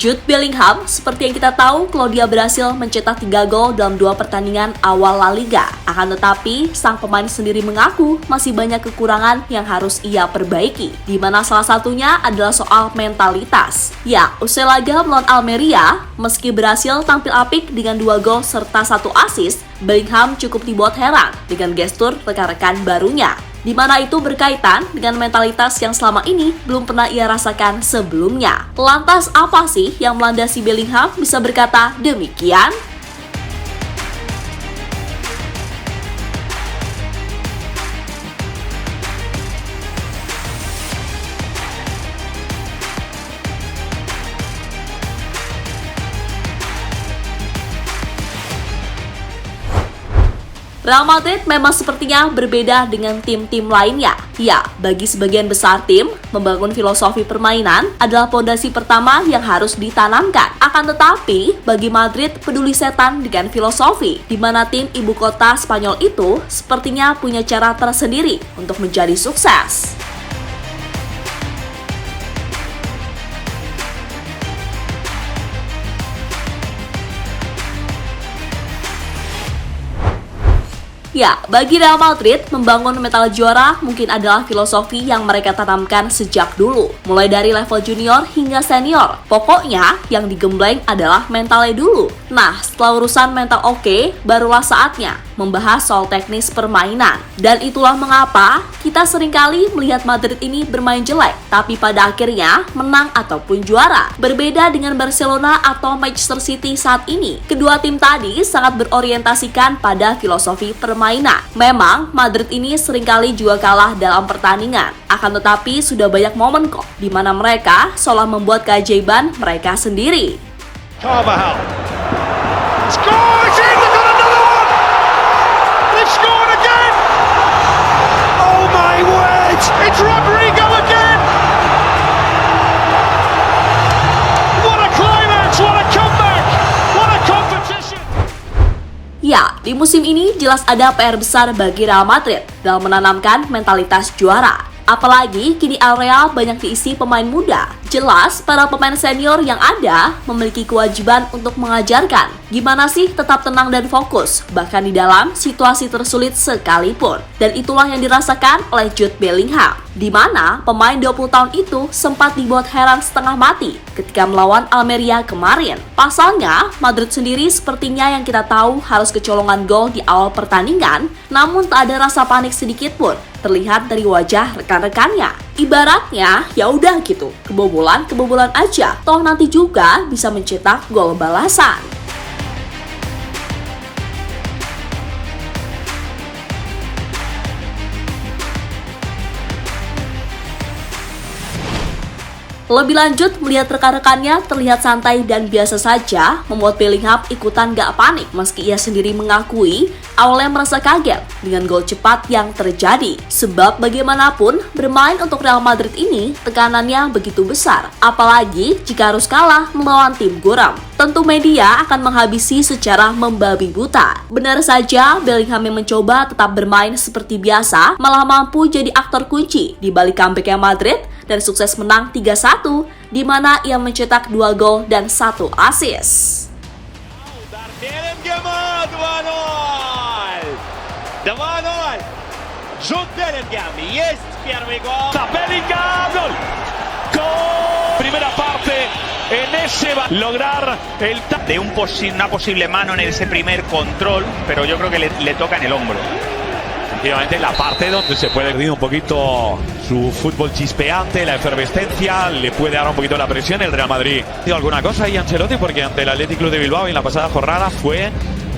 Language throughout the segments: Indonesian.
Jude Bellingham, seperti yang kita tahu kalau dia berhasil mencetak 3 gol dalam 2 pertandingan awal La Liga. Akan tetapi, sang pemain sendiri mengaku masih banyak kekurangan yang harus ia perbaiki, di mana salah satunya adalah soal mentalitas. Ya, usai laga melawan Almeria, meski berhasil tampil apik dengan 2 gol serta 1 assist, Bellingham cukup dibuat heran dengan gestur rekan-rekan barunya, di mana itu berkaitan dengan mentalitas yang selama ini belum pernah ia rasakan sebelumnya. Lantas apa sih yang melandasi Bellingham bisa berkata demikian? Real Madrid memang sepertinya berbeda dengan tim-tim lainnya. Ya, bagi sebagian besar tim, membangun filosofi permainan adalah fondasi pertama yang harus ditanamkan. Akan tetapi, bagi Madrid peduli setan dengan filosofi, di mana tim ibu kota Spanyol itu sepertinya punya cara tersendiri untuk menjadi sukses. Ya, bagi Real Madrid, membangun mental juara mungkin adalah filosofi yang mereka tanamkan sejak dulu. Mulai dari level junior hingga senior. Pokoknya, yang digembleng adalah mentalnya dulu. Nah, setelah urusan mental oke, barulah saatnya membahas soal teknis permainan. Dan itulah mengapa kita seringkali melihat Madrid ini bermain jelek, tapi pada akhirnya menang ataupun juara. Berbeda dengan Barcelona atau Manchester City saat ini, kedua tim tadi sangat berorientasikan pada filosofi permainan. Memang Madrid ini seringkali juga kalah dalam pertandingan, akan tetapi sudah banyak momen kok di mana mereka seolah membuat keajaiban mereka sendiri. Carvajal scores! They've got another one! They've scored again! Oh my word! It's Rodrigo again! What a climax! What a comeback! What a competition! Ya, di musim ini jelas ada PR besar bagi Real Madrid dalam menanamkan mentalitas juara. Apalagi kini area banyak diisi pemain muda. Jelas, para pemain senior yang ada memiliki kewajiban untuk mengajarkan gimana sih tetap tenang dan fokus, bahkan di dalam situasi tersulit sekalipun. Dan itulah yang dirasakan oleh Jude Bellingham, di mana pemain 20 tahun itu sempat dibuat heran setengah mati ketika melawan Almeria kemarin. Pasalnya, Madrid sendiri sepertinya yang kita tahu harus kecolongan gol di awal pertandingan, namun tak ada rasa panik sedikit pun terlihat dari wajah rekan-rekannya. Ibaratnya, ya udah gitu, kebobolan aja, toh nanti juga bisa mencetak gol balasan. Lebih lanjut, melihat rekan-rekannya terlihat santai dan biasa saja membuat Bellingham ikutan gak panik meski ia sendiri mengakui awalnya merasa kaget dengan gol cepat yang terjadi. Sebab bagaimanapun, bermain untuk Real Madrid ini tekanannya begitu besar, apalagi jika harus kalah melawan tim guram. Tentu media akan menghabisi secara membabi buta. Benar saja, Bellingham yang mencoba tetap bermain seperti biasa malah mampu jadi aktor kunci di balik comeback Madrid dan sukses menang 3-1, di mana ia mencetak 2 gol dan 1 assist. Jude Bellingham, jest pierwszy gol. Bellingham, gol. Primera parte en ese va lograr el de una posible mano en ese primer control, pero yo creo que le toca en el hombro. Efectivamente, la parte donde se puede perder un poquito su fútbol chispeante, la efervescencia, le puede dar un poquito la presión el Real Madrid. ¿Digo alguna cosa ahí Ancelotti? Porque ante el Athletic Club de Bilbao en la pasada jornada fue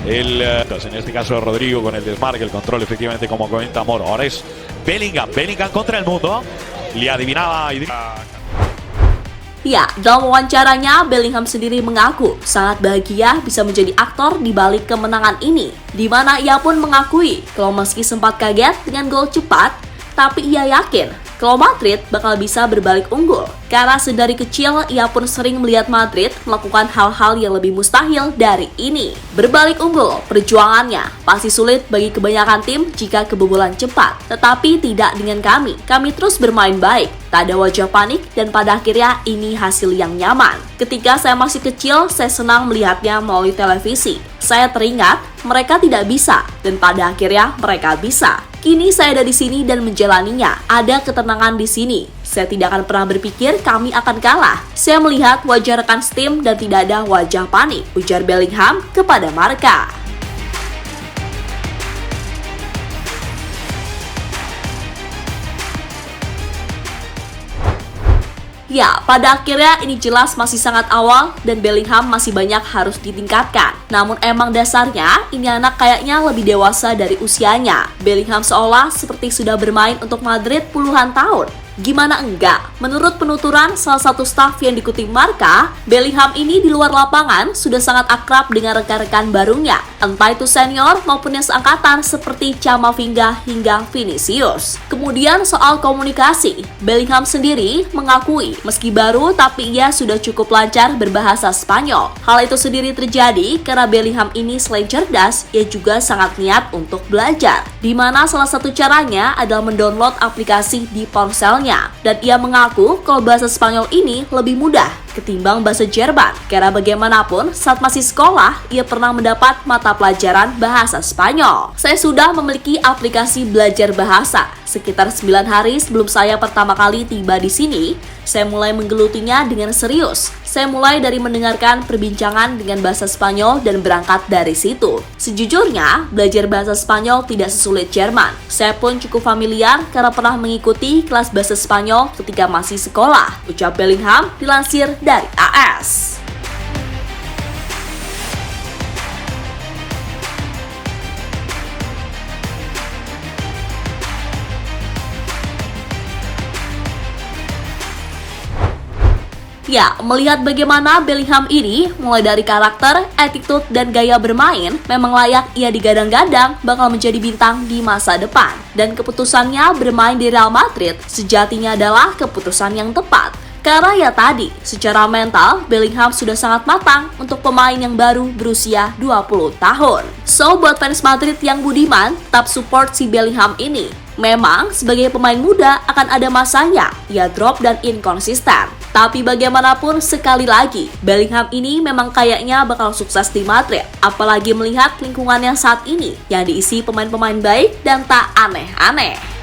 en este caso Rodrigo con el desmarque, el control, efectivamente, como comenta Moro. Ahora es Bellingham contra el mundo. Le adivinaba. Ya, dalam wawancaranya, Bellingham sendiri mengaku sangat bahagia bisa menjadi aktor di balik kemenangan ini, di mana ia pun mengakui kalau meski sempat kaget dengan gol cepat, tapi ia yakin kalau Madrid bakal bisa berbalik unggul. Karena sedari kecil ia pun sering melihat Madrid melakukan hal-hal yang lebih mustahil dari ini. Berbalik unggul, perjuangannya pasti sulit bagi kebanyakan tim jika kebobolan cepat. Tetapi tidak dengan kami. Kami terus bermain baik, tak ada wajah panik, dan pada akhirnya ini hasil yang nyaman. Ketika saya masih kecil, saya senang melihatnya melalui televisi. Saya teringat mereka tidak bisa, dan pada akhirnya mereka bisa. Kini saya ada di sini dan menjalaninya. Ada ketenangan di sini. Saya tidak akan pernah berpikir kami akan kalah. Saya melihat wajah rekan setim dan tidak ada wajah panik, ujar Bellingham kepada Marca. Ya, pada akhirnya ini jelas masih sangat awal dan Bellingham masih banyak harus ditingkatkan. Namun emang dasarnya ini anak kayaknya lebih dewasa dari usianya. Bellingham seolah seperti sudah bermain untuk Madrid puluhan tahun. Gimana enggak? Menurut penuturan salah satu staf yang dikutip Marca, Bellingham ini di luar lapangan sudah sangat akrab dengan rekan-rekan barunya, entah itu senior maupun yang seangkatan seperti Camavinga hingga Vinicius. Kemudian soal komunikasi, Bellingham sendiri mengakui meski baru tapi ia sudah cukup lancar berbahasa Spanyol. Hal itu sendiri terjadi karena Bellingham ini selain cerdas, ia juga sangat niat untuk belajar, di mana salah satu caranya adalah mendownload aplikasi di ponselnya. Dan ia mengaku kalau bahasa Spanyol ini lebih mudah ketimbang bahasa Jerman. Karena bagaimanapun saat masih sekolah, ia pernah mendapat mata pelajaran bahasa Spanyol. Saya sudah memiliki aplikasi belajar bahasa. Sekitar 9 hari sebelum saya pertama kali tiba di sini, saya mulai menggelutinya dengan serius. Saya mulai dari mendengarkan perbincangan dengan bahasa Spanyol dan berangkat dari situ. Sejujurnya, belajar bahasa Spanyol tidak sesulit Jerman. Saya pun cukup familiar karena pernah mengikuti kelas bahasa Spanyol ketika masih sekolah, ucap Bellingham dilansir dari AS. Ya, melihat bagaimana Bellingham ini, mulai dari karakter, attitude, dan gaya bermain, memang layak ia digadang-gadang bakal menjadi bintang di masa depan. Dan keputusannya bermain di Real Madrid sejatinya adalah keputusan yang tepat. Karena ya tadi, secara mental, Bellingham sudah sangat matang untuk pemain yang baru berusia 20 tahun. So, buat fans Madrid yang budiman, tetap support si Bellingham ini. Memang, sebagai pemain muda akan ada masanya, ia drop dan inkonsisten. Tapi bagaimanapun sekali lagi, Bellingham ini memang kayaknya bakal sukses di Madrid. Apalagi melihat lingkungannya saat ini, yang diisi pemain-pemain baik dan tak aneh-aneh.